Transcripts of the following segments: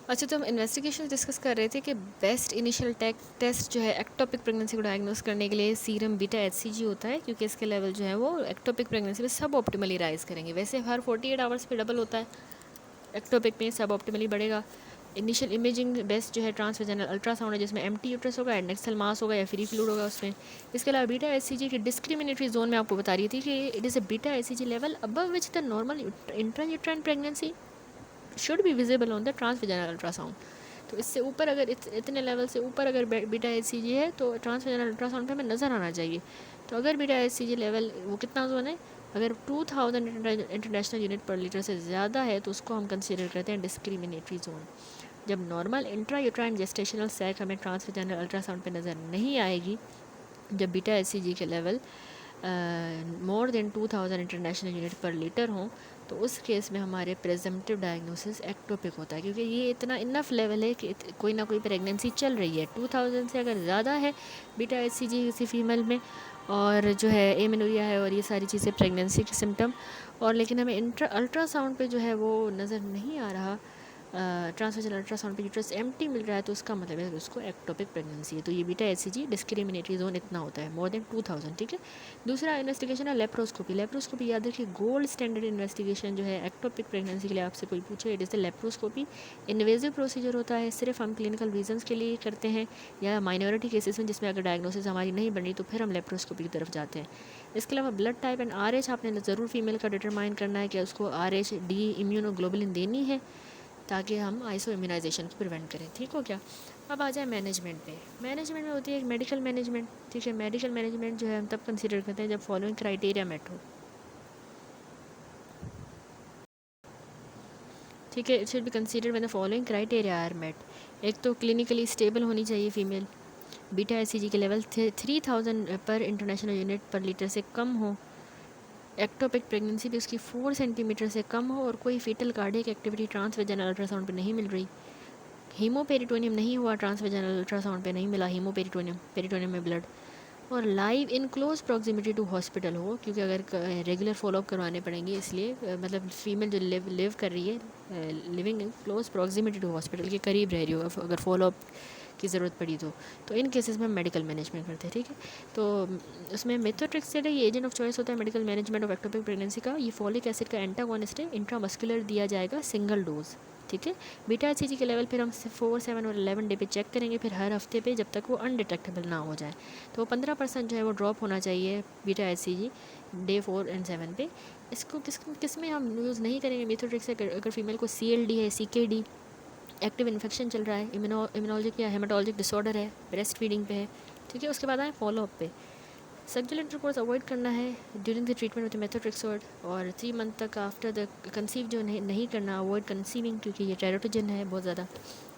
अच्छा, तो हम इन्वेस्टिगेशन डिस्कस कर रहे थे कि बेस्ट इनिशियल टेस्ट जो है एक्टोपिक प्रेगनेंसी को डायग्नोस करने के लिए सीरम बीटा एचसीजी होता है, क्योंकि इसके लेवल जो है वो एक्टोपिक प्रेगनेंसी में सब ऑप्टिमली राइज करेंगे। वैसे हर 48 आवर्स पे डबल होता है, एक्टोपिक में सब ऑप्टिमली बढ़ेगा। इनिशियल इमेजिंग बेस्ट जो है ट्रांसवेजाइनल अल्ट्रासाउंड है, जिसमें एम्प्टी यूट्रस होगा, एडनेक्सल मास होगा या फ्री फ्लूइड होगा उसमें। इसके अलावा बीटा एचसीजी की डिस्क्रिमिनेटरी जोन में आपको बता रही थी कि it is a beta HCG level above which the normal intrauterine pregnancy should be visible on the transvaginal ultrasound. तो इससे ऊपर अगर इतने लेवल से ऊपर अगर बीटा एचसीजी है तो ट्रांसवेजाइनल अल्ट्रासाउंड पे हमें नज़र आना चाहिए। तो अगर बीटा एचसीजी लेवल वो कितना जोन है, अगर 2000 इंटरनेशनल यूनिट पर लीटर से ज़्यादा है तो उसको हम कंसीडर करते हैं डिस्क्रिमिनेटरी जोन। जब normal intra uterine gestational sac हमें ट्रांसवेजाइनल अल्ट्रासाउंड पे नज़र नहीं आएगी, जब बीटा एचसीजी के level more than 2000 international unit पर लीटर हों, तो उस केस में हमारे प्रेजम्पटिव डायग्नोसिस एक्टोपिक होता है, क्योंकि ये इतना इनफ लेवल है कि कोई ना कोई प्रेगनेंसी चल रही है। 2000 से अगर ज़्यादा है बीटा एचसीजी किसी फीमेल में, और जो है एमेनोरिया है और ये सारी चीज़ें प्रेगनेंसी के सिम्टम, और लेकिन हमें अल्ट्रासाउंड पे जो है वो नज़र नहीं आ रहा, ट्रांसवेजनल अल्ट्रासाउंड पे यूट्रस एम्प्टी मिल रहा है, तो उसका मतलब है कि उसको एक्टोपिक प्रेगनेंसी है। तो ये बीटा एचसीजी डिस्क्रिमिनेटरी जोन इतना होता है, मोर देन 2000। ठीक है। दूसरा इन्वेस्टिगेशन है लेप्रोस्कोपी। लेप्रोस्कोपी याद रखिए गोल्ड स्टैंडर्ड इन्वेस्टिगेशन जो है एक्टोपिक प्रेगनेंसी के लिए आपसे कोई पूछे, it is the laparoscopy. Invasive procedure होता है, सिर्फ हम क्लिनिकल रीजंस के लिए करते हैं या माइनॉरिटी केसेस में जिसमें अगर डायग्नोसिस हमारी नहीं बन रही तो फिर हम लेप्रोस्कोपी की तरफ जाते हैं। इसके अलावा ब्लड टाइप एंड आरएच आपने ज़रूर फीमेल का डिटरमाइन करना है कि उसको आरएच डी इम्यूनोग्लोबुलिन देनी है, ताकि हम आइसो इम्यूनाइजेशन को प्रिवेंट करें। ठीक हो क्या। अब आ जाए मैनेजमेंट पे। मैनेजमेंट में होती है एक मेडिकल मैनेजमेंट। ठीक है। मेडिकल मैनेजमेंट जो है हम तब कंसीडर करते हैं जब फॉलोइंग क्राइटेरिया मेट हो। ठीक है। It should be considered when the following criteria are met. एक तो क्लिनिकली स्टेबल होनी चाहिए फीमेल, बीटा एचसीजी के लेवल 3000 पर इंटरनेशनल यूनिट पर लीटर से कम हो, एक्टोपिक प्रेगनेंसी भी उसकी 4 सेंटीमीटर से कम हो, और कोई fetal cardiac activity transvaginal ultrasound पे नहीं मिल रही, हीमोपेरिटोनियम नहीं हुआ ट्रांसवेजाइनल अल्ट्रासाउंड पे नहीं मिला हीमोपेरिटोनियम, पेरिटोनियम में ब्लड, और live in close proximity to hospital हो, क्योंकि अगर रेगुलर फॉलोअप करवाने पड़ेंगे, इसलिए मतलब फीमेल जो लिव कर रही है living in close proximity to hospital के करीब रह रही हो, अगर फॉलोअप की ज़रूरत पड़ी तो इन केसेस में हम मेडिकल मैनेजमेंट करते हैं। ठीक है। तो उसमें मेथोट्रेक्सेट है, ये एजेंट ऑफ चॉइस होता है medical management of ectopic pregnancy का। ये फॉलिक एसिड का एंटागोनिस्ट है, इंट्रामस्कुलर दिया जाएगा सिंगल डोज। ठीक है। बीटा एचसीजी के लेवल फिर हम 4, 7 और 11 डे पे चेक करेंगे, फिर हर हफ्ते पे, जब तक वो अनडिटेक्टेबल ना हो जाए। तो 15% जो है वो ड्रॉप होना चाहिए बीटा एचसीजी डे 4 एंड 7 पे। इसको किस में हम यूज़ नहीं करेंगे मेथोट्रेक्सेट, अगर फीमेल को CLD है, CKD एक्टिव इन्फेक्शन चल रहा है, इम्यूनोलॉजिक या हेमाटोलॉजिक डिसऑर्डर है, ब्रेस्ट फीडिंग पे है। ठीक है। उसके बाद आए फॉलोअप पे। सेक्सुअल इंटरकोर्स अवॉइड करना है ड्यूरिंग द ट्रीटमेंट विद मेथोट्रेक्सोड, और 3 मंथ तक आफ्टर द कंसीव जो नहीं करना, अवॉइड कंसीविंग, क्योंकि ये टेरोटोजन है बहुत ज़्यादा।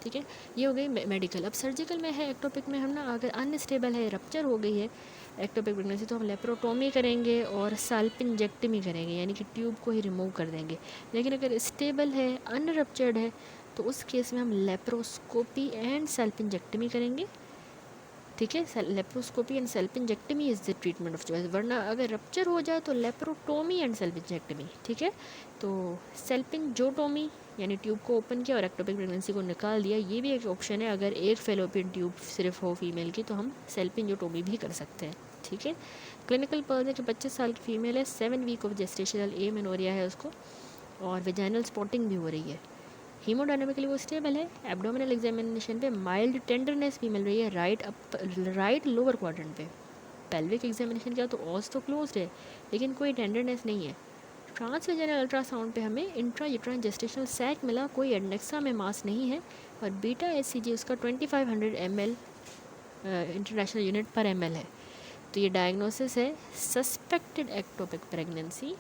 ठीक है। ये हो गई मेडिकल। अब सर्जिकल में है एक्टोपिक में, हम ना अगर अनस्टेबल है, रप्चर हो गई है एक्टोपिक प्रेगनेंसी, तो हम लेप्रोटोमी करेंगे और साल्पिंजेक्टमी करेंगे, यानी कि ट्यूब को ही रिमूव कर देंगे। लेकिन अगर स्टेबल है, अनरप्चर्ड है, तो उस केस में हम लेप्रोस्कोपी एंड साल्पिंजेक्टमी करेंगे। ठीक है। Laparoscopy and salpingectomy is the treatment of choice, वरना अगर रप्चर हो जाए तो लेप्रोटोमी एंड सेल्पिंजेक्टमी। ठीक है। तो सेल्पिंजोटोमी यानी ट्यूब को ओपन किया और एक्टोपिक प्रेगनेंसी को निकाल दिया, ये भी एक ऑप्शन है। अगर एक फेलोपियन ट्यूब सिर्फ हो फीमेल की तो हम सेल्पिंजोटोमी भी कर सकते हैं। ठीक है। क्लिनिकल पर्ल है कि 25 साल की फीमेल है, 7 वीक ऑफ जेस्टेशनल एमेनोरिया है उसको, और वेजाइनल स्पॉटिंग भी हो रही है। हीमोडायनेमिकली वो स्टेबल है। एब्डोमिनल एग्जामिनेशन पे माइल्ड टेंडरनेस भी मिल रही है राइट लोअर क्वाड्रेंट पे। पेल्विक एग्जामिनेशन किया तो ऑस तो क्लोज्ड है, लेकिन कोई टेंडरनेस नहीं है। ट्रांसवेजाइनल अल्ट्रासाउंड पे हमें इंट्रा यूट्राइन जेस्टेशनल सैक मिला, कोई एडनेक्सा में मास नहीं है, और बीटा एचसीजी उसका 2500 ml इंटरनेशनल यूनिट पर ml है। तो ये डायग्नोसिस है सस्पेक्टेड एक्टोपिक प्रेगनेंसी।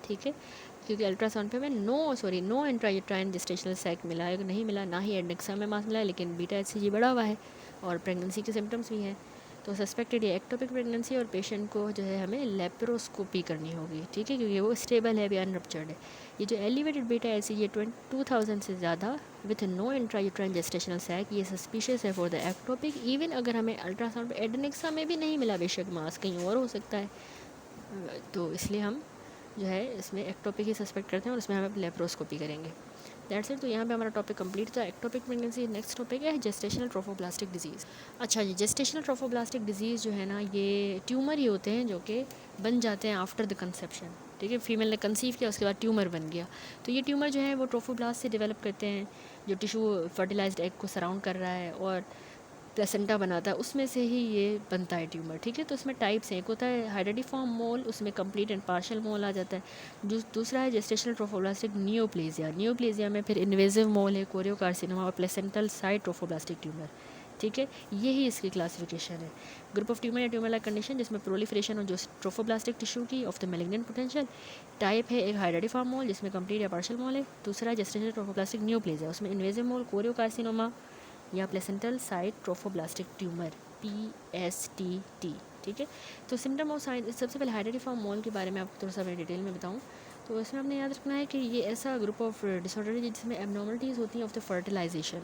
ठीक है। क्योंकि अल्ट्रासाउंड पे हमें नो इंट्रायूट्राइन जेस्टेशनल सैक मिला है, नहीं मिला, ना ही एडनेक्सा में मास मिला है, लेकिन बीटा एचसीजी बढ़ा हुआ है और प्रेगनेंसी के सिम्टम्स भी हैं। तो सस्पेक्टेड ये एक्टोपिक प्रेगनेंसी, और पेशेंट को जो है हमें लेप्रोस्कोपी करनी होगी। ठीक है। क्योंकि वो स्टेबल है, भी अनरप्चर्ड है। ये जो एलिवेटेड बीटा एचसीजी 2000 से ज़्यादा with no intrauterine gestational sac, ये सस्पिशियस है फॉर द एक्टोपिक। इवन अगर हमें अल्ट्रासाउंड पे एडनेक्सा में भी नहीं मिला, बेशक मास कहीं और हो सकता है, तो इसलिए हम जो है इसमें एक्टोपिक ही सस्पेक्ट करते हैं और उसमें हम लेप्रोस्कोपी करेंगे। That's it. तो यहाँ पे हमारा टॉपिक कंप्लीट था, एक्टोपिक प्रेगनेंसी। नेक्स्ट टॉपिक है जेस्टेशनल ट्रोफोब्लास्टिक डिजीज़। अच्छा जी, जेस्टेशनल ट्रोफोब्लास्टिक डिजीज़ जो है ना, ये ट्यूमर ही होते हैं जो कि बन जाते हैं आफ्टर द कंसेप्शन। ठीक है, फीमेल ने कंसीव किया, उसके बाद ट्यूमर बन गया। तो ये ट्यूमर जो है वो ट्रोफोब्लास्ट से डेवलप करते हैं, जो टिश्यू फर्टिलाइज्ड एग को सराउंड कर रहा है और प्लेसेंटा बनाता है, उसमें से ही ये बनता है ट्यूमर। ठीक है, तो इसमें टाइप्स हैं। एक होता है हाइड्रेटिफॉर्म मोल, उसमें कंप्लीट एंड पार्शियल मोल आ जाता है। दूसरा है जेस्टेशनल ट्रोफोब्लास्टिक नियोप्लेजिया। नियोप्लेजिया में फिर इन्वेजिव मोल है, कोरियोकार्सिनोमा और प्लेसेंटल साइड ट्रोफोब्लास्टिक ट्यूमर। ठीक है, यही इसकी क्लासिफिकेशन है। ग्रुप ऑफ ट्यूमर या ट्यूमर लाइक कंडीशन जिसमें प्रोलिफरेशन और जो ट्रोफोब्लास्टिक टिश्यू की of the malignant potential. Type है एक हाइड्रेटिफॉर्म मोल जिसमें कंप्लीट या पार्शियल मोल है। दूसरा जेस्टेशनल ट्रोफोब्लास्टिक नियोप्लेजिया, उसमें इन्वेजिव मोल, कोरियोकार्सिनोमा या placental side trophoblastic tumour, PSTT। ठीक है, तो सिम्टम और साइन, सबसे पहले हाइड्रेटिफॉर्म मोल के बारे में आपको थोड़ा सा मैं डिटेल में बताऊं तो इसमें आपने याद रखना है कि ये ऐसा ग्रुप ऑफ डिसऑर्डर है जिसमें एबनॉर्मलिटीज़ होती हैं ऑफ द फर्टिलाइजेशन।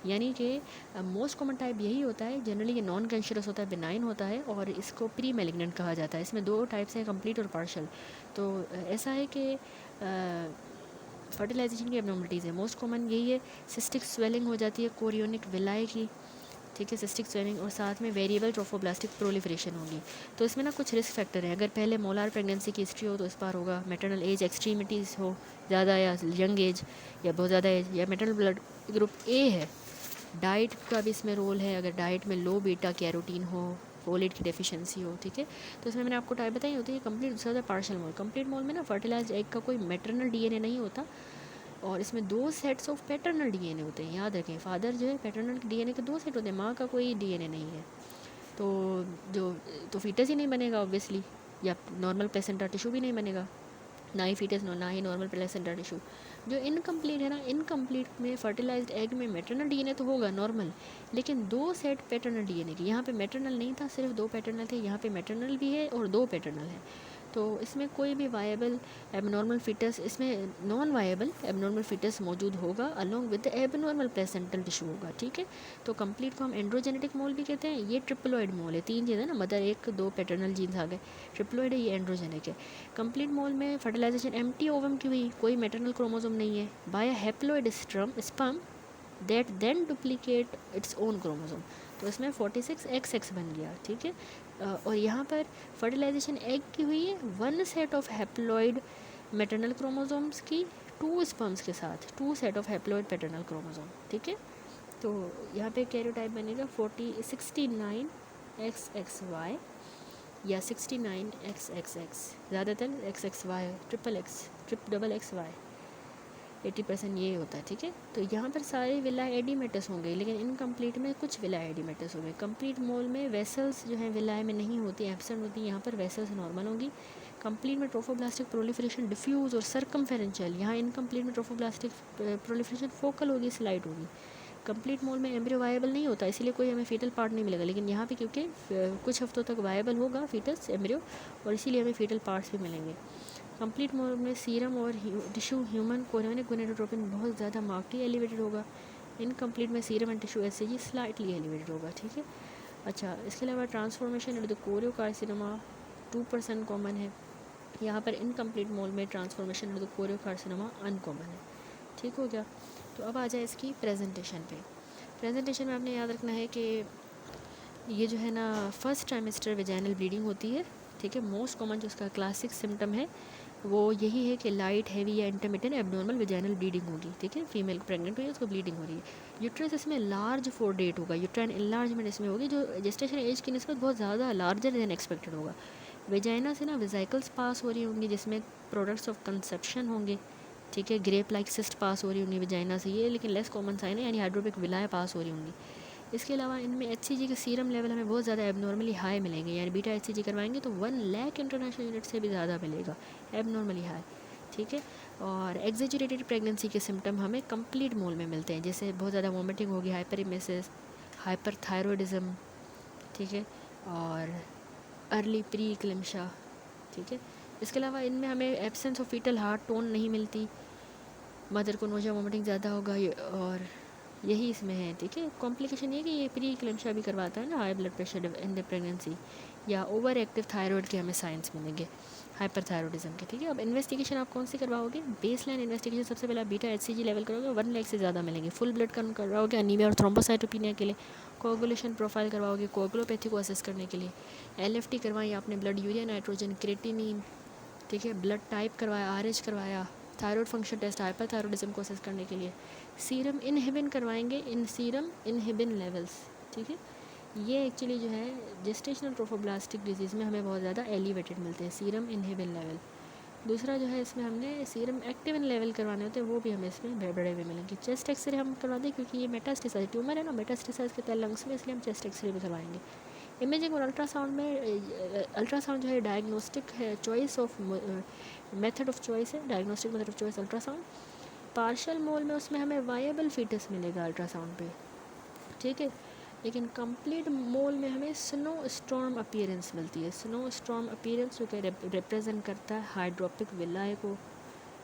यानी कि मोस्ट कॉमन टाइप यही होता है। जनरली ये नॉन कैंसरस होता है, बिनाइन होता है और इसको प्री मैलिग्नेंट कहा जाता है। इसमें दो टाइप्स हैं, कंप्लीट और पार्शियल। तो ऐसा है कि फर्टिलाइजेशन की एबनॉर्मलिटीज़ है। मोस्ट कॉमन यही है, सिस्टिक स्वेलिंग हो जाती है कोरियोनिक विलाय की। ठीक है, सिस्टिक स्वेलिंग और साथ में वेरिएबल ट्रोफोब्लास्टिक प्रोलिफरेशन होगी। तो इसमें ना कुछ रिस्क फैक्टर हैं। अगर पहले मोलार प्रेगनेंसी की हिस्ट्री हो तो इस बार होगा, मैटरनल एज एक्सट्रीमिटीज़ हो ज़्यादा या यंग एज या बहुत ज़्यादा एज, या मैटरनल ब्लड ग्रुप ए है। डाइट का भी इसमें रोल है, अगर डाइट में लो बीटा कैरोटीन हो, फोलेट की डेफिशिएंसी हो। ठीक है, तो इसमें मैंने आपको टाइप बताई होती है कंप्लीट। दूसरा होता है पार्शियल मोल। कंप्लीट मोल में ना फर्टिलाइज्ड एग का कोई मैटरनल DNA नहीं होता और इसमें दो सेट्स ऑफ पैटर्नल DNA होते हैं। याद रखें, फादर जो है पैटर्नल DNA के दो सेट होते हैं, माँ का कोई DNA नहीं है। तो फीटस ही नहीं बनेगा ऑब्वियसली, या नॉर्मल प्लेसेंटा टिश्यू भी नहीं बनेगा, ना ही फीटस ना ही नॉर्मल प्लेसेंटा टिश्यू। जो इनकम्प्लीट है ना, इनकम्प्लीट में फर्टिलाइज्ड एग में मैटरनल DNA तो होगा नॉर्मल, लेकिन दो सेट पैटर्नल DNA के। यहाँ पे मैटरनल नहीं था, सिर्फ दो पैटर्नल थे। यहाँ पे मैटरनल भी है और दो पैटर्नल है। तो इसमें कोई भी वायबल एबनॉर्मल फीटस, इसमें नॉन वायबल एबनॉर्मल फीटस मौजूद होगा along with abnormal placental tissue होगा। ठीक है, तो कंप्लीट को हम एंड्रोजेनेटिक मोल भी कहते हैं। ये ट्रिप्लोइड मोल है, तीन चीज़ें ना, मदर एक, दो पैटर्नल जीन्स आ गए, ट्रिप्लोइड है, ये एंड्रोजेनिक है। कंप्लीट मोल में फर्टिलाइजेशन एम्प्टी ओवम की हुई, कोई मैटरनल क्रोमोसोम नहीं है, by haploid sperm that then duplicate its own chromosome. तो इसमें 46XX बन गया। ठीक है, और यहाँ पर फर्टिलाइजेशन एग की हुई है, one set of haploid maternal chromosomes की, टू स्पर्म्स के साथ, two set of haploid paternal chromosome. ठीक है, तो यहाँ पे कैरियोटाइप बनेगा 69XXY या 69XXX, ज़्यादातर XXY, डबल XY 80% ये होता है। ठीक है, तो यहाँ पर सारे विला एडिमेटस होंगे, लेकिन इनकम्प्लीट में कुछ विला एडिमेटस होंगे। कंप्लीट मोल में वेसल्स जो हैं विलाय में नहीं होती, एब्सेंट होती हैं। यहाँ पर वेसल्स नॉर्मल होंगी। कंप्लीट में ट्रोफोब्लास्टिक प्रोलिफरेशन डिफ्यूज़ और सर्कमफेरेंशियल, यहाँ इनकम्प्लीट में ट्रोफोब्लास्टिक प्रोलिफरेशन फोकल होगी, स्लाइड होगी। कंप्लीट मोल में एम्ब्रियो वायबल नहीं होता, इसीलिए कोई हमें फीटल पार्ट नहीं मिलेगा, लेकिन यहाँ पे क्योंकि कुछ हफ्तों तक वायबल होगा फीटस एम्ब्रियो, और इसीलिए हमें फीटल पार्ट्स भी मिलेंगे। कंप्लीट मोड में सीरम और टिश्यू ह्यूमन कोरियोनिक गोनेडोट्रोपिन बहुत ज़्यादा मार्कली एलिवेटेड होगा। इनकम्प्लीट में serum and tissue HCG slightly elevated होगा। ठीक है, अच्छा, इसके अलावा transformation in the choriocarcinoma 2% common है। यहाँ पर इनकम्प्लीट मोल में transformation in the choriocarcinoma uncommon है। ठीक हो गया, तो अब आ जाए इसकी प्रेजेंटेशन पे। प्रेजेंटेशन में आपने याद रखना है कि ये जो है ना, फर्स्ट ट्राइमेस्टर वेजाइनल ब्लीडिंग होती है। ठीक है, मोस्ट कॉमन जो उसका क्लासिक सिम्टम है वो यही है कि लाइट, हैवी या इंटरमिटेंट एब्नॉर्मल वेजाइनल ब्लीडिंग होगी। ठीक है, फीमेल प्रेग्नेंट हुई है, उसको ब्लीडिंग हो रही है। यूट्रस इसमें लार्ज फोर्डेट होगा, यूट्राइन इनलार्जमेंट इसमें होगी, जो जेस्टेशन एज की निस्बत बहुत ज़्यादा लार्जर देन एक्सपेक्टेड होगा। वेजाइना से ना वेजाइकल्स पास हो रही होंगी जिसमें प्रोडक्ट्स ऑफ कंसेप्शन होंगे। ठीक है, ग्रेप लाइक सिस्ट पास हो रही होंगी वेजाइना से, ये लेकिन लेस कॉमन साइन है, यानी हाइड्रोपिक विलाय पास हो रही होंगी। इसके अलावा इनमें HCG के सीरम लेवल हमें बहुत ज़्यादा एबनॉर्मली हाई मिलेंगे, यानी बीटा HCG करवाएंगे तो 1 लाख इंटरनेशनल यूनिट से भी ज़्यादा मिलेगा, एबनॉर्मली हाई। ठीक है, और एग्जेजरेटेड प्रेगनेंसी के सिम्टम हमें कंप्लीट मोल में मिलते हैं, जैसे बहुत ज़्यादा वॉमिटिंग होगी, हाइपरिमेसिस, हाइपरथायरॉयडिज्म। ठीक है, और अर्ली प्री इक्लेम्शिया। ठीक है, इसके अलावा इनमें हमें absence of fetal heart tone नहीं मिलती, मदर को नोजिया वॉमिटिंग ज़्यादा होगा, और यही इसमें है। ठीक है, कॉम्प्लिकेशन ये कि ये प्री इक्लेम्शिया भी करवाता है ना, high blood pressure in the pregnancy, या ओवर एक्टिव थायराइड के हमें साइंस मिलेंगे। हाइपरथायरॉइडिज्म के, ठीक है। अब इन्वेस्टिगेशन आप कौन सी करवाओगे? बेसलाइन इन्वेस्टिगेशन सबसे पहले बीटा HCG लेवल करोगे, 1 लाख से ज़्यादा मिलेंगे। फुल ब्लड काउंट करवाओगे अनीमिया और थ्रोम्बोसाइटोपिनिया के लिए। कोगुलेशन प्रोफाइल करवाओगे कोगुलोपैथी को असेस करने के लिए। LFT करवाई आपने, ब्लड यूरिया नाइट्रोजन, क्रेटिनिन, ठीक है। ब्लड टाइप करवाया, RH करवाया। थायराइड फंक्शन टेस्ट हाइपरथायरॉइडिज्म को असेस करने के लिए। सीरम इनहिबिन करवाएंगे, इन सीरम इनहिबिन लेवल्स, ठीक है। ये एक्चुअली जो है जेस्टेशनल ट्रोफोब्लास्टिक डिजीज़ में हमें बहुत ज़्यादा एलिवेटेड मिलते हैं, सीरम इनहिबिन लेवल। दूसरा जो है इसमें हमने सीरम एक्टिविन लेवल करवाने होते हैं, वो भी हमें इसमें बड़े हुए मिलेंगे। चेस्ट एक्सरे हम करवा दें क्योंकि ये मेटास्टेसाइज ट्यूमर है ना, मेटास्टेसाइज के तहत लंग्स में, इसलिए हम चेस्ट एक्सरे भी करवाएंगे। इमेजिंग और अल्ट्रासाउंड में, अल्ट्रासाउंड जो है डायग्नोस्टिक है, choice of method of choice है, diagnostic method of choice ultrasound. Partial mole में उसमें हमें वायबल फीटस मिलेगा अल्ट्रासाउंड पे, ठीक है। लेकिन कंप्लीट मोल में हमें स्नो स्टॉर्म अपीयरेंस मिलती है। स्नो स्टॉर्म अपीयरेंस जो कि रिप्रेजेंट करता है हाइड्रोपिक विलाय को,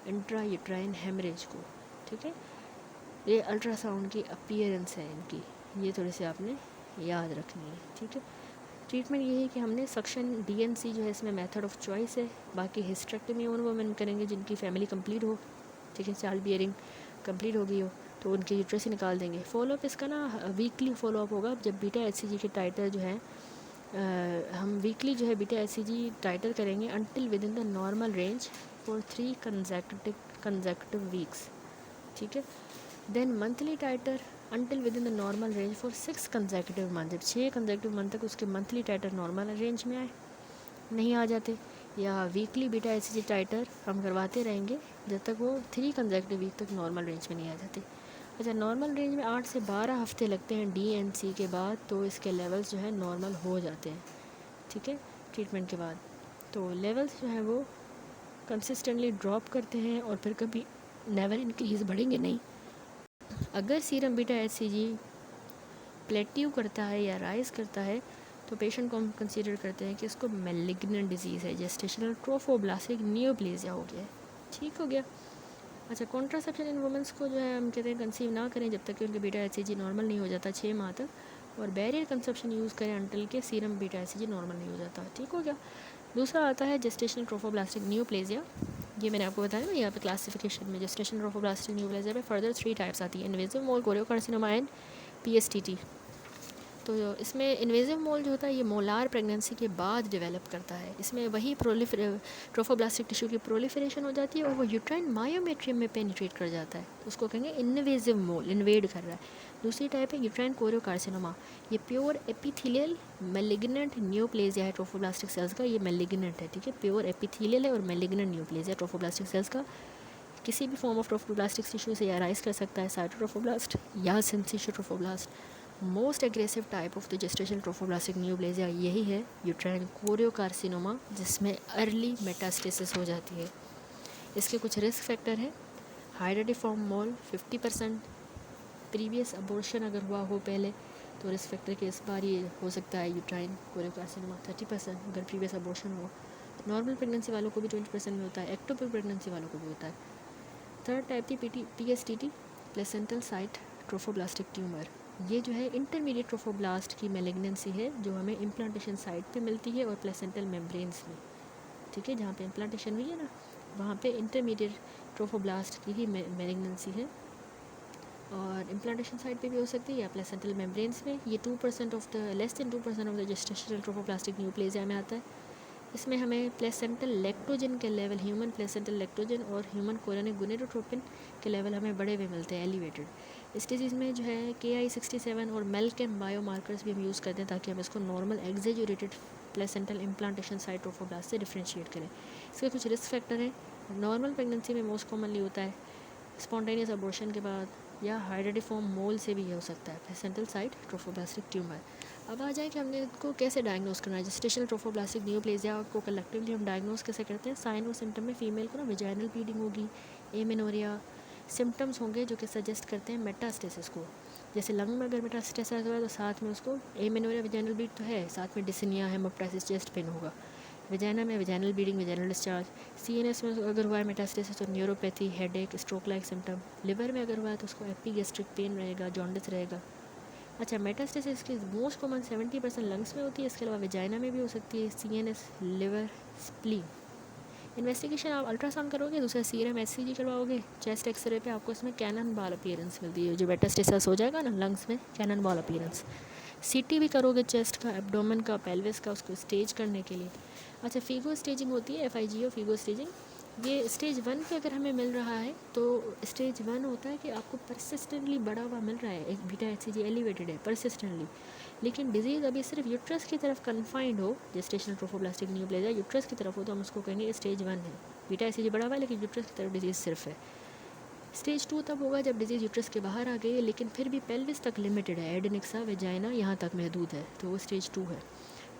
इंट्रा यूट्राइन हेमरेज को, ठीक है। ये अल्ट्रासाउंड की अपीयरेंस है इनकी, ये थोड़ी सी आपने याद रखनी है, ठीक है। ट्रीटमेंट ये है कि हमने सक्शन DNC जो है इसमें मेथड ऑफ चॉइस है। बाकी हिस्टेक्टमी उन वुमेन करेंगे जिनकी फैमिली कंप्लीट हो, ठीक है, चाइल्ड बियरिंग कंप्लीट हो गई हो, तो उनके यूट्रस ही निकाल देंगे। फॉलोअप इसका ना वीकली फॉलोअप होगा। जब बीटा HCG के टाइटर जो है हम वीकली जो है बीटा HCG टाइटर करेंगे until with in the normal range for 3 consecutive weeks, ठीक है। Then monthly titre until with in the normal range for 6 consecutive month. जब 6 कंसेक्यूटिव मंथ तक उसके मंथली टाइटर नॉर्मल रेंज में आए, नहीं आ जाते, या वीकली बीटा HCG टाइटर हम करवाते रहेंगे जब तक वो 3 कंसेक्यूटिव वीक तक नॉर्मल रेंज में नहीं आ जाते। अच्छा, नॉर्मल रेंज में 8 से 12 हफ्ते लगते हैं DNC के बाद, तो इसके लेवल्स जो है नॉर्मल हो जाते हैं, ठीक है, ट्रीटमेंट के बाद। तो लेवल्स जो हैं वो कंसिस्टेंटली ड्रॉप करते हैं और फिर कभी नेवर इंक्रीज़, बढ़ेंगे नहीं। अगर सीरम बीटा HCG प्लेट्यू करता है या राइज करता है तो पेशेंट को हम कंसीडर करते हैं कि इसको मैलिग्नेंट डिजीज़ है, जेस्टेशनल ट्रोफोब्लास्टिक नियोप्लेजिया हो गया, ठीक हो गया। अच्छा, कॉन्ट्रासेप्शन इन वुमेंस को जो है हम कहते हैं कंसीव ना करें जब तक कि उनके बीटा HCG नॉर्मल नहीं हो जाता 6 माह तक, और बैरियर कंसेप्शन यूज़ करें अंटिल के सीरम बीटा HCG नॉर्मल नहीं हो जाता, ठीक हो गया। दूसरा आता है जेस्टेशनल ट्रोफोब्लास्टिक नियोप्लेजिया। ये मैंने आपको बताया ना यहाँ पे क्लासिफिकेशन में, जेस्टेशनल ट्रोफोब्लास्टिक नियोप्लेजिया में फर्दर 3 टाइप्स आती है, invasive mole, choriocarcinoma and PSTT। तो इसमें इन्वेजिव मोल जो होता है ये मोलार प्रेगनेंसी के बाद डेवलप करता है। इसमें वही ट्रोफोब्लास्टिक टिश्यू की प्रोलिफरेशन हो जाती है और वो यूट्राइन मायोमेट्रियम में पेनिट्रेट कर जाता है, तो उसको कहेंगे इन्वेजिव मोल, इन्वेड कर रहा है। दूसरी टाइप है यूट्राइन कोरियोकार्सिनोमा, ये प्योर एपिथेलियल मैलिग्नेंट न्यूप्लेजिया है ट्रोफोब्लास्टिक सेल्स का, ये मैलिग्नेंट है, ठीक है, प्योर एपिथेलियल है और मैलिग्नेंट न्यूप्लेजिया ट्रोफोब्लास्टिक सेल्स का। किसी भी फॉर्म ऑफ ट्रोफोब्लास्टिक टिश्यू से या राइज कर सकता है, साइटोट्रोफोब्लास्ट या synthesis trophoblast. Most aggressive type of the gestational trophoblastic neoplasia यही है, यूट्राइन कोरियोकार्सिनोमा, जिसमें अर्ली मेटास्टेसिस हो जाती है। इसके कुछ रिस्क फैक्टर हैं, हाइड्रोडिफॉर्म मोल 50%, प्रीवियस अबॉर्शन अगर हुआ हो पहले तो रिस्क फैक्टर के इस बार ये हो सकता है यूट्राइन कोरियोकार्सिनोमा 30% अगर प्रीवियस अबॉर्शन हो। नॉर्मल प्रेगनेंसी वालों को भी 20% में होता है, एक्टोपिक प्रेगनेंसी वालों को भी होता है। थर्ड टाइप थी PSTT, placental site trophoblastic tumour. ये जो है इंटरमीडिएट ट्रोफोब्लास्ट की मैलिग्नेंसी है जो हमें इम्प्लांटेशन साइट पे मिलती है और प्लेसेंटल मेम्ब्रेन्स में, ठीक है, जहाँ पे इम्प्लांटेशन हुई है ना वहाँ पे इंटरमीडिएट ट्रोफोब्लास्ट की ही मैलिग्नेंसी है, और इम्प्लांटेशन साइट पे भी हो सकती है या प्लेसेंटल मेम्ब्रेन्स में। ये 2% of the less than 2% of the gestational trophoblastic neoplasia में आता है। इसमें हमें प्लेसेंटल लैक्टोजन के लेवल, ह्यूमन प्लेसेंटल लैक्टोजन और ह्यूमन कोरियनिक गोनेडोट्रोपिन के लेवल हमें बड़े हुए मिलते हैं, एलिवेटेड। इस डिजीज़ में जो है KI67 और मेल्केम बायोमार्कर्स भी हम यूज़ करते हैं ताकि हम इसको normal exaggerated placental implantation site trophoblast से डिफ्रेंशिएट करें। इसके कुछ रिस्क फैक्टर हैं, नॉर्मल प्रेगनेंसी में मोस्ट कॉमनली होता है, स्पॉन्टेनियस अबॉर्शन के बाद, या हाइड्रोडिफॉर्म मोल से भी ये हो सकता है, प्लेसेंटल साइट ट्रोफोब्लास्टिक ट्यूमर। अब आ जाए कि हमने इसको कैसे डायग्नोस करना है। जेस्टेशनल ट्रोफोब्लास्टिक नियोप्लेजिया को कलेक्टिवली हम डायग्नोस कैसे करते हैं। साइन और सिम्टम में फीमेल को ना वेजाइनल ब्लीडिंग होगी, एमेनोरिया सिम्टम्स होंगे जो कि सजेस्ट करते हैं मेटास्टेसिस को। जैसे लंग में अगर मेटास्टेसिस हुआ है तो साथ में उसको एमेनोरिया वेजाइनल ब्लीड तो है, साथ में डिसनिया हेमोप्टाइसिस चेस्ट पेन होगा। वेजाइना में vaginal bleeding, vaginal discharge. CNS में अगर हुआ है मेटास्टेसिस तो neuropathy, headache, stroke like symptom. Liver में अगर हुआ है तो उसको एपिगैस्ट्रिक पेन रहेगा, जॉन्डिस रहेगा। अच्छा, मेटास्टेसिस की मोस्ट कॉमन 70% लंग्स में होती है, इसके अलावा वेजाइना में भी हो सकती है, CNS, लिवर, स्प्लीन, इन्वेस्टिगेशन आप अल्ट्रासाउंड करोगे, दूसरा सीरम एचसीजी करवाओगे, चेस्ट एक्सरे पे आपको इसमें कैनन बॉल अपीयरेंस मिलती है, जो मेटास्टेसिस हो जाएगा ना लंग्स में, कैनन बॉल अपीयरेंस। सीटी भी करोगे चेस्ट का, एब्डोमेन का, पेल्विस का, उसको स्टेज करने के लिए। अच्छा, फीगो स्टेजिंग होती है, FIGO फीगो स्टेजिंग। ये स्टेज 1 पे अगर हमें मिल रहा है तो स्टेज 1 होता है कि आपको परसिस्टेंटली बढ़ा हुआ मिल रहा है, एक बीटा एचसीजी एलिवेटेड है परसिस्टेंटली, लेकिन डिजीज़ अभी सिर्फ यूट्रस की तरफ कन्फाइंड हो, जेस्टेशनल ट्रोफोब्लास्टिक न्यूप्लेजिया यूट्रस की तरफ हो, तो हम उसको कहेंगे स्टेज 1 है, बीटा एचसीजी बढ़ा हुआ है लेकिन यूट्रस की तरफ डिजीज़ सिर्फ है। स्टेज 2 तब होगा जब डिजीज़ यूट्रस के बाहर आ गई है लेकिन फिर भी पेल्विस तक लिमिटेड है, एडेनिक्सा वेजाइना यहाँ तक महदूद है, तो वो स्टेज 2 है।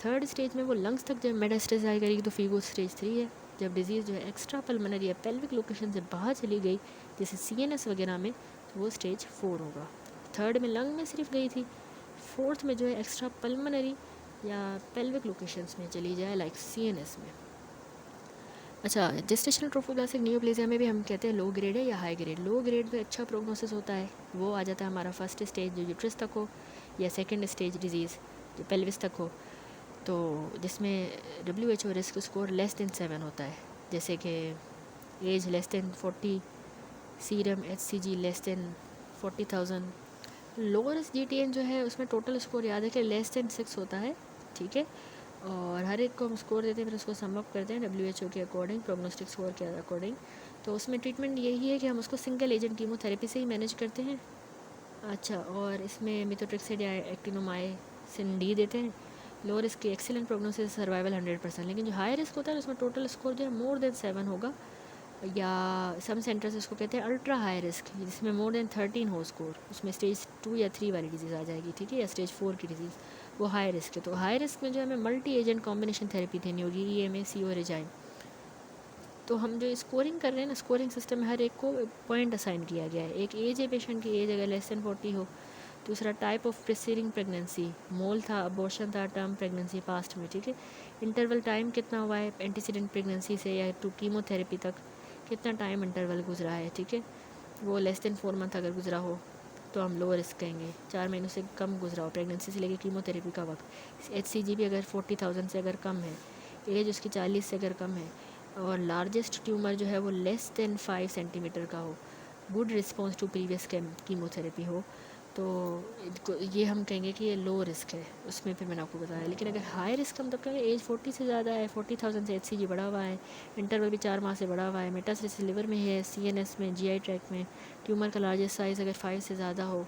थर्ड स्टेज में वो लंग्स तक जब मेटास्टेसाइज करेगी तो फीगो स्टेज 3 है, जब डिजीज़ जो है एक्स्ट्रा पल्मोनरी या पेल्विक लोकेशन से बाहर चली गई जैसे CNS वगैरह में, तो वो स्टेज 4 होगा। थर्ड में लंग में सिर्फ गई थी, फोर्थ में जो है एक्स्ट्रा पल्मोनरी या पेल्विक लोकेशंस में चली जाए लाइक CNS में। अच्छा, जेस्टेशनल ट्रोफोब्लास्टिक न्यूप्लेजिया में भी हम कहते हैं लो ग्रेड है या हाई ग्रेड। लो ग्रेड में अच्छा प्रोग्नोसिस होता है, वो आ जाता है हमारा फर्स्ट स्टेज जो यूट्रस तक हो, या सेकंड स्टेज डिजीज़ जो पेल्विस तक हो, तो जिसमें WHO risk score less than 7 होता है, जैसे कि age less than 40, serum HCG less than 40,000। Lower GTN जो है उसमें टोटल स्कोर याद है कि लेस देन 6 होता है, ठीक है, और हर एक को हम स्कोर देते हैं, फिर उसको सम अप करते हैं WHO के अकॉर्डिंग, प्रोग्नोस्टिक स्कोर के अकॉर्डिंग। तो उसमें ट्रीटमेंट यही है कि हम उसको सिंगल एजेंट कीमोथेरेपी से ही मैनेज करते हैं। अच्छा, और इसमें मिथोट्रिक्साइड या एक्टिनोमाइसिन D देते हैं। लो रिस्क की एक्सीलेंट प्रोग्नोसिस, सर्वाइवल 100%, लेकिन जो हाई रिस्क होता है उसमें टोटल स्कोर जो है मोर देन 7 होगा, या सम सेंटर्स इसको कहते हैं अल्ट्रा हाई रिस्क, जिसमें मोर देन 13 हो स्कोर, उसमें स्टेज 2 या 3 वाली डिजीज़ आ जाएगी, ठीक है, या स्टेज 4 की डिजीज़, वो हाई रिस्क है। तो हाई रिस्क में जो हमें मल्टी एजेंट कॉम्बिनेशन थेरेपी देनी होगी, EMA, CO, रिजाइन। तो हम जो स्कोरिंग कर रहे हैं ना, स्कोरिंग सिस्टम में हर एक को पॉइंट असाइन किया गया है। एक एज है, पेशेंट की एज अगर लेस देन 40 हो, दूसरा टाइप ऑफ प्रिसीडिंग प्रेगनेंसी, मोल था, अबॉर्शन था, टर्म प्रेगनेंसी पास्ट में, ठीक है, इंटरवल टाइम कितना हुआ है एंटीसीडेंट प्रेगनेंसी से या टू कीमोथेरेपी तक, कितना टाइम इंटरवल गुजरा है, ठीक है, वो लेस देन 4 मंथ अगर गुजरा हो तो हम लो रिस्क कहेंगे, 4 महीनों से कम गुजरा हो प्रेगनेंसी से लेकर कीमोथेरेपी का वक्त, HCG भी अगर 40,000 से अगर कम है, एज उसकी 40 से अगर कम है, और लार्जेस्ट ट्यूमर जो है वो लेस देन 5 सेंटीमीटर का हो, good response to previous chemotherapy हो, तो ये हम कहेंगे कि ये लो रिस्क है, उसमें फिर मैंने आपको बताया। लेकिन अगर हाई रिस्क हम तब कहेंगे एज 40 से ज़्यादा है, 40,000 से HCG बढ़ा हुआ है, इंटरवल भी 4 माह से बढ़ा हुआ है, मेटास्टेसिस लिवर में है, CNS में, GI ट्रैक में, ट्यूमर का लार्जेस्ट साइज़ अगर 5 से ज़्यादा हो,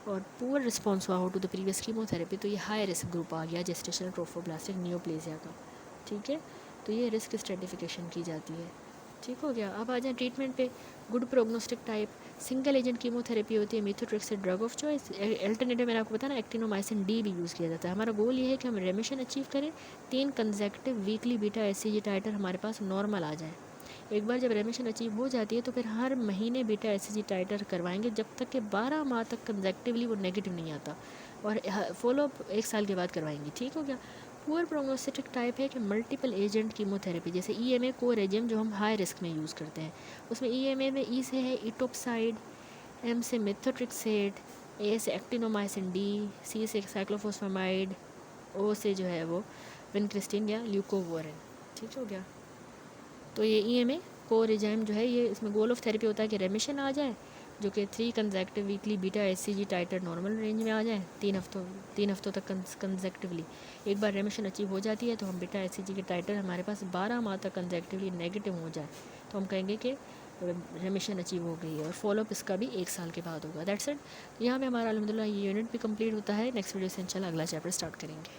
और पुअर रिस्पॉन्स हुआ हो टू द प्रीवियस कीमोथेरेपी, तो ये हाई रिस्क ग्रुप आ गया जेस्टेशनल ट्रोफोब्लास्टिक न्यूप्लेजिया का, ठीक है। तो ये रिस्क स्ट्रेटिफिकेशन की जाती है, ठीक हो गया। अब आ जाए ट्रीटमेंट पे। Good prognostic type single agent chemotherapy होती है, मिथोट्रिक्साइड ड्रग ऑफ चॉइस। अल्टरनेटिव मैंने आपको बताया ना, एक्टिनोमाइसिन D भी यूज़ किया जाता है। हमारा गोल ये है कि हम रेमिशन अचीव करें, 3 कंसेक्टिव वीकली बीटा HCG टाइटर हमारे पास नॉर्मल आ जाए। एक बार जब रेमिशन अचीव हो जाती है तो फिर हर महीने बीटा HCG टाइटर करवाएंगे जब तक कि 12 माह तक कंसेक्टिवली वो नेगेटिव नहीं आता, और फॉलोअप 1 साल के बाद करवाएंगे, ठीक हो गया। पुअर प्रोग्नोस्टिक टाइप है कि मल्टीपल एजेंट कीमोथेरेपी, जैसे EMA को रेजिम जो हम हाई रिस्क में यूज़ करते हैं, उसमें EMA में E से है इटोप्साइड, M से मिथोट्रिक्सेट, A से एक्टिनोमाइसिन D, C से साइक्लोफोस्फामाइड, O से जो है वो विनक्रिस्टिन या ल्यूकोवोरिन, ठीक हो गया। तो ये EMA को रेजिम जो है, ये इसमें गोल ऑफ थेरेपी होता है कि रेमिशन आ जाए, जो कि 3 consecutive weekly beta HCG titre normal range में आ जाए 3 हफ्तों तक कंसेक्टिवली। एक बार रेमिशन अचीव हो जाती है तो हम बीटा HCG के टाइटर हमारे पास 12 माह तक कंसेक्टिवली नेगेटिव हो जाए तो हम कहेंगे कि रेमिशन अचीव हो गई है, और फॉलोअप इसका भी 1 साल के बाद होगा। That's it. यहाँ पे हमारा अल्हम्दुलिल्लाह ये यूनिट भी कंप्लीट होता है। नेक्स्ट वीडियो से इंशाल्लाह अगला चैप्टर स्टार्ट करेंगे।